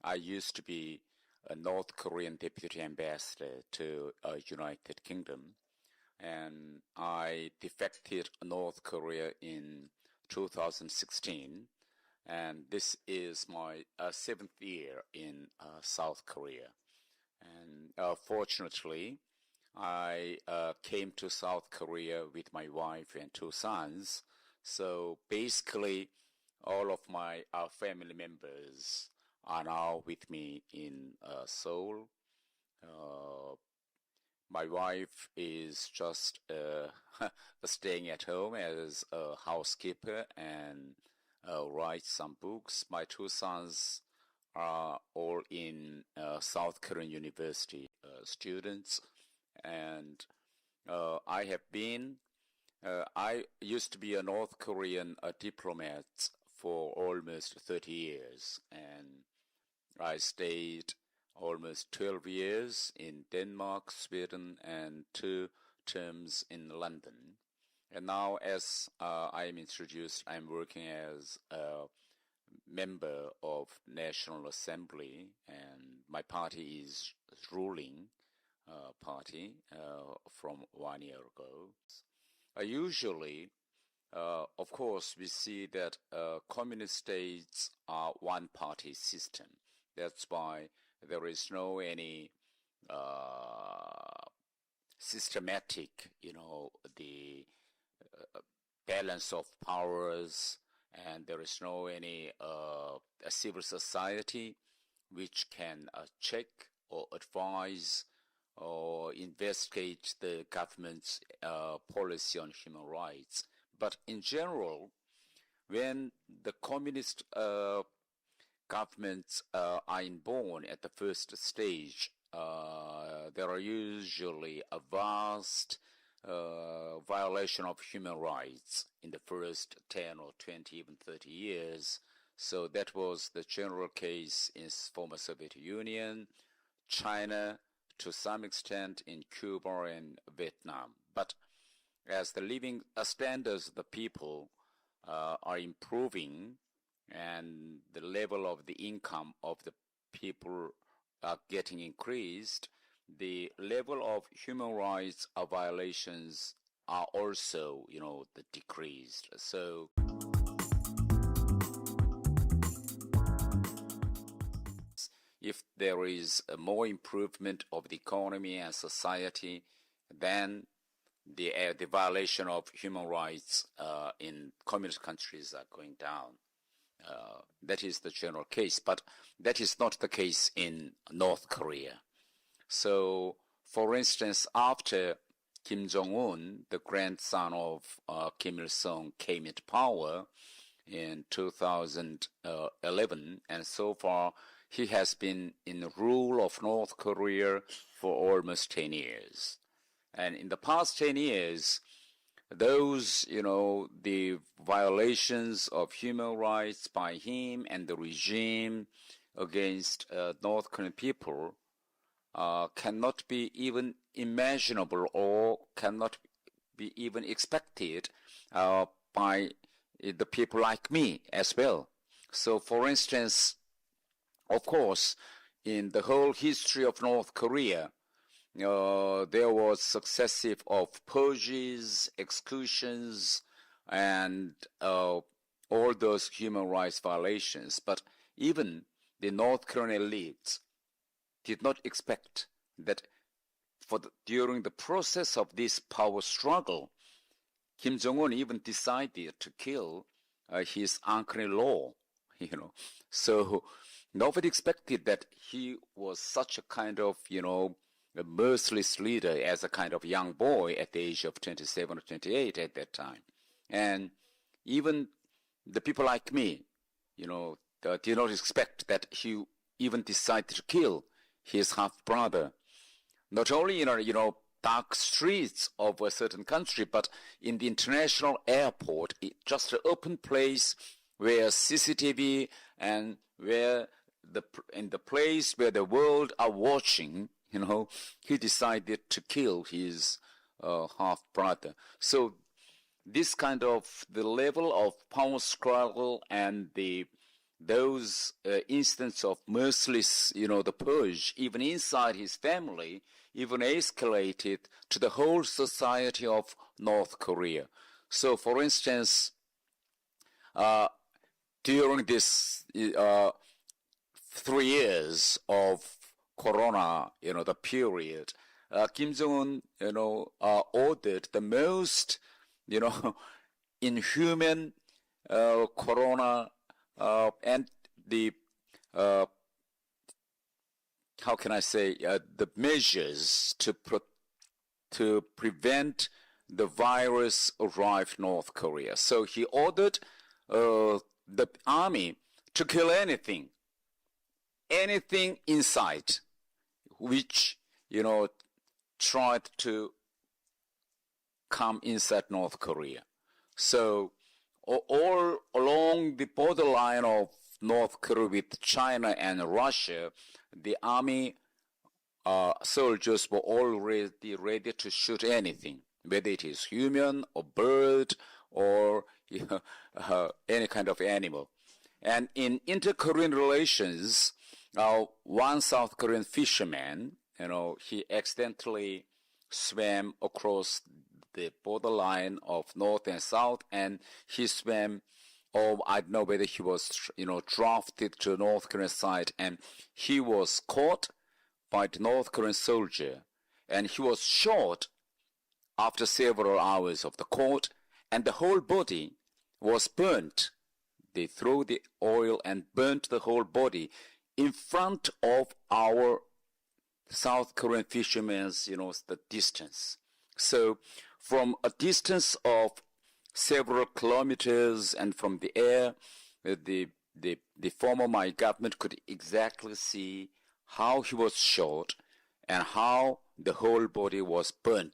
I used to be a North Korean deputy ambassador to United Kingdom, and I defected North Korea in 2016, and this is my 7th year in South Korea. And fortunately, I came to South Korea with my wife and 2 sons. So basically, all of my family members are now with me in Seoul. My wife is just staying at home as a housekeeper and writes some books. My 2 sons are all in South Korean University students, and I used to be a North Korean diplomat for almost 30 years, and I stayed almost 12 years in Denmark, Sweden, and 2 terms in London. And now, as I am introduced, I'm working as a member of National Assembly, and my party is ruling party from 1 year ago. Usually, of course, we see that communist states are one-party system. That's why there is no any systematic, the balance of powers, and there is no any a civil society which can check or advise or investigate the government's policy on human rights. But in general, when the communist governments are born at the first stage, there are usually a vast violation of human rights in the first 10 or 20, even 30 years. So that was the general case in former Soviet Union, China, to some extent in Cuba and Vietnam. But as the living standards of the people are improving and the level of the income of the people are getting increased, the level of human rights violations are also, decreased. So if there is a more improvement of the economy and society, then the violation of human rights in communist countries are going down. That is the general case, but that is not the case in North Korea. So, for instance, after Kim Jong Un, the grandson of Kim Il-sung, came into power in 2011, and so far he has been in the rule of North Korea for almost 10 years. And in the past 10 years, those, the violations of human rights by him and the regime against North Korean people cannot be even imaginable or cannot be even expected by the people like me as well. So, for instance, of course, in the whole history of North Korea, there was successive of purges, executions, and all those human rights violations. But even the North Korean elites did not expect that during the process of this power struggle, Kim Jong Un even decided to kill his uncle-in-law, So nobody expected that he was such a kind of, a merciless leader as a kind of young boy at the age of 27 or 28 at that time. And even the people like me, did not expect that he even decided to kill his half-brother. Not only in, dark streets of a certain country, but in the international airport, just an open place where CCTV and where in the place where the world are watching, he decided to kill his half-brother. So this kind of the level of power struggle and the those instances of merciless, the purge, even inside his family, even escalated to the whole society of North Korea. So, for instance, during this 3 years of Corona, the period, Kim Jong Un, ordered the most, inhuman Corona and the how can I say the measures to prevent the virus arrive North Korea. So he ordered the army to kill anything in sight, which tried to come inside North Korea. So all along the borderline of North Korea with China and Russia, the army soldiers were already ready to shoot anything, whether it is human or bird or any kind of animal. And in inter-Korean relations, one South Korean fisherman, he accidentally swam across the borderline of North and South, and he swam, I don't know whether he was, drafted to the North Korean side, and he was caught by the North Korean soldier, and he was shot after several hours of the court, and the whole body was burnt. They threw the oil and burnt the whole body in front of our South Korean fishermen's, the distance. So from a distance of several kilometers and from the air, the former Maya government could exactly see how he was shot and how the whole body was burnt.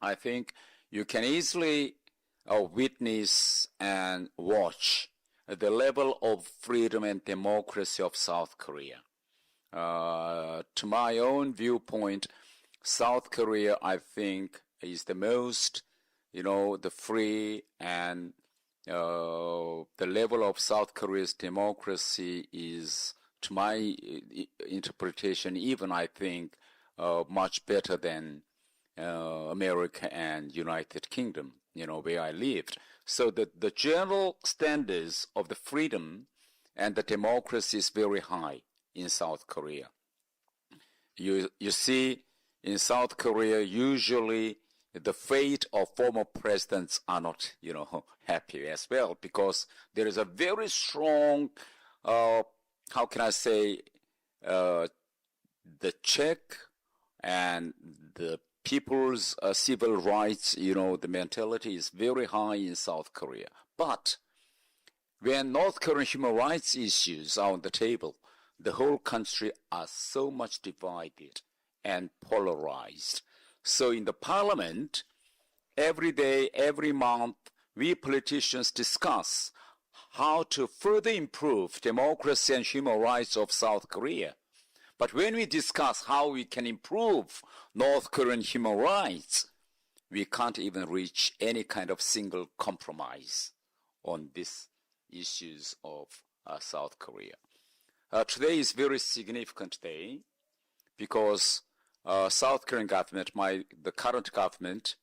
I think you can easily witness and watch the level of freedom and democracy of South Korea. To my own viewpoint, South Korea, I think, is the most, the free, and the level of South Korea's democracy is, to my interpretation, even I think, much better than America and United Kingdom, where I lived. So the general standards of the freedom and the democracy is very high in South Korea. You see, in South Korea, usually the fate of former presidents are not, happy as well, because there is a very strong, how can I say, the check and the people's civil rights, the mentality is very high in South Korea. But when North Korean human rights issues are on the table, the whole country are so much divided and polarized. So in the parliament, every day, every month, we politicians discuss how to further improve democracy and human rights of South Korea. But when we discuss how we can improve North Korean human rights, we can't even reach any kind of single compromise on these issues of South Korea. Today is a very significant day because South Korean government, the current government,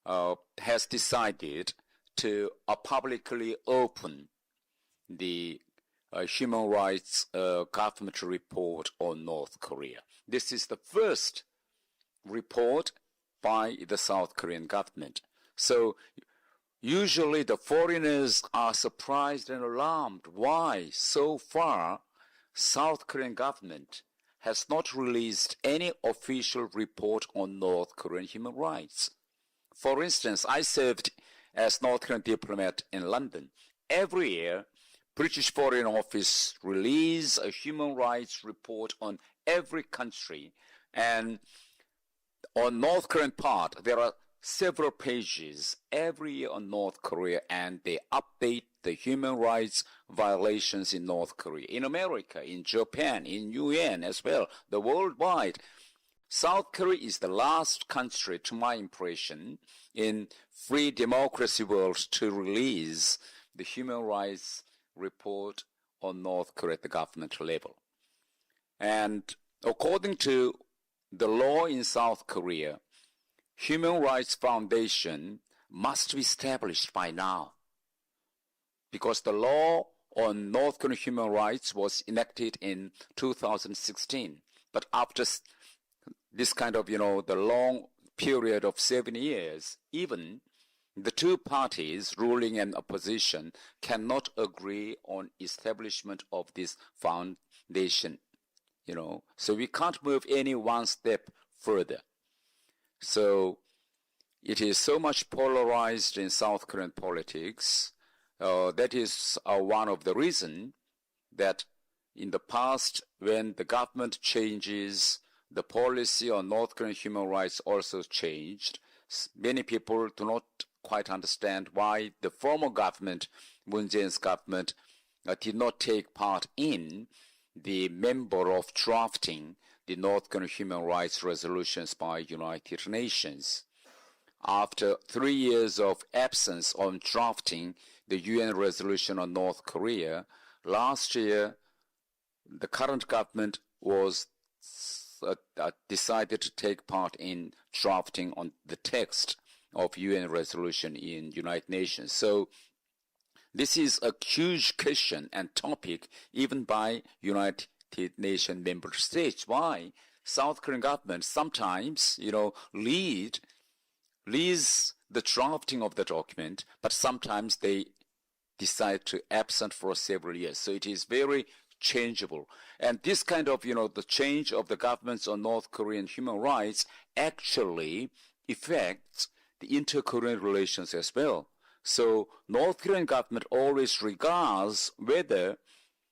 has decided to publicly open the human rights government report on North Korea. This is the first report by the South Korean government. So usually the foreigners are surprised and alarmed why so far South Korean government has not released any official report on North Korean human rights. For instance, I served as North Korean diplomat in London. Every year, British Foreign Office release a human rights report on every country, and on North Korean part, there are several pages every year on North Korea, and they update the human rights violations in North Korea, in America, in Japan, in UN as well, the worldwide. South Korea is the last country, to my impression, in free democracy world to release the human rights report on North Korea at the government level. And according to the law in South Korea, Human Rights Foundation must be established by now, because the law on North Korean human rights was enacted in 2016. But after this kind of, the long period of 7 years, even the two parties, ruling and opposition, cannot agree on establishment of this foundation, So we can't move any one step further. So it is so much polarized in South Korean politics. That is one of the reasons that in the past, when the government changes, the policy on North Korean human rights also changed. Many people do not quite understand why the former government, Moon Jae-in's government, did not take part in the member of drafting the North Korean human rights resolutions by United Nations. After 3 years of absence on drafting the UN resolution on North Korea, last year the current government was decided to take part in drafting on the text of UN resolution in United Nations. So this is a huge question and topic even by United Nations member states. Why South Korean government sometimes, leads the drafting of the document, but sometimes they decide to absent for several years. So it is very changeable. And this kind of, the change of the governments on North Korean human rights actually affects the inter-Korean relations as well. So North Korean government always regards whether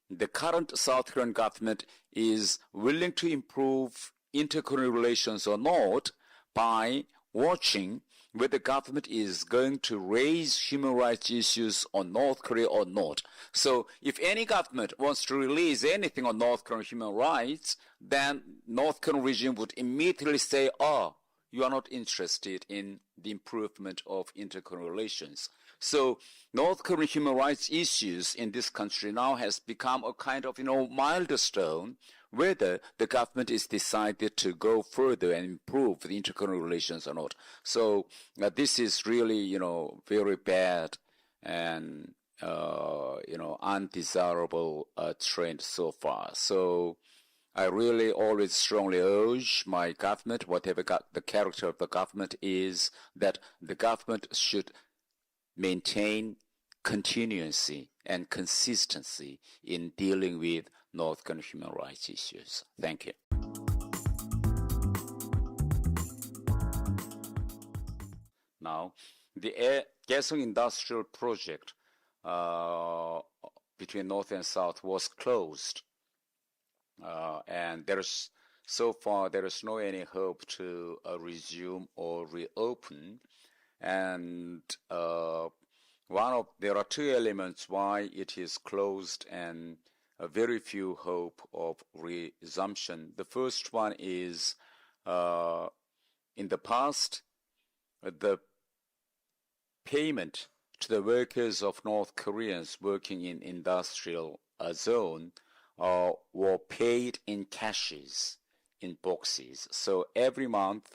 the current South Korean government is willing to improve inter-Korean relations or not by watching whether the government is going to raise human rights issues on North Korea or not. So if any government wants to release anything on North Korean human rights, then North Korean regime would immediately say, you are not interested in the improvement of inter-Korean relations. So North Korean human rights issues in this country now has become a kind of, milestone whether the government is decided to go further and improve the inter-Korean relations or not. So this is really, very bad and, undesirable trend so far. So I really always strongly urge my government, whatever the character of the government is, that the government should maintain continuity and consistency in dealing with North Korean human rights issues. Thank you. Now, the Kaesong industrial project between North and South was closed. And so far there is no any hope to resume or reopen. And there are two elements why it is closed and a very few hope of resumption. The first one is in the past, the payment to the workers of North Koreans working in industrial zone were paid in cashes, in boxes. So every month,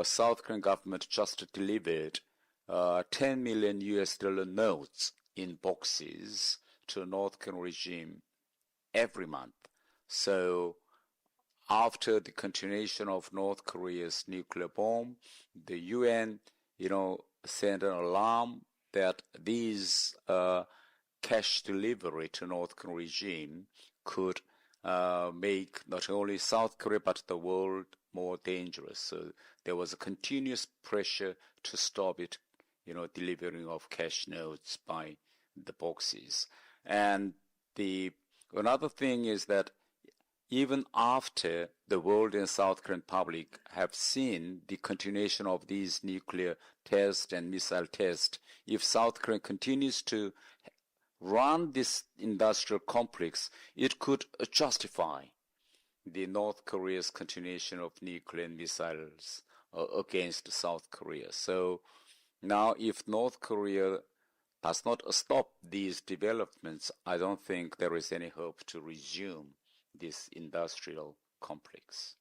South Korean government just delivered 10 million US dollar notes in boxes to North Korean regime every month. So after the continuation of North Korea's nuclear bomb, the UN, sent an alarm that these cash delivery to North Korean regime could make not only South Korea but the world more dangerous. So there was a continuous pressure to stop it, delivering of cash notes by the boxes. And another thing is that even after the world and South Korean public have seen the continuation of these nuclear tests and missile tests, if South Korea continues to run this industrial complex, it could justify the North Korea's continuation of nuclear missiles against South Korea. So now if North Korea does not stop these developments, I don't think there is any hope to resume this industrial complex.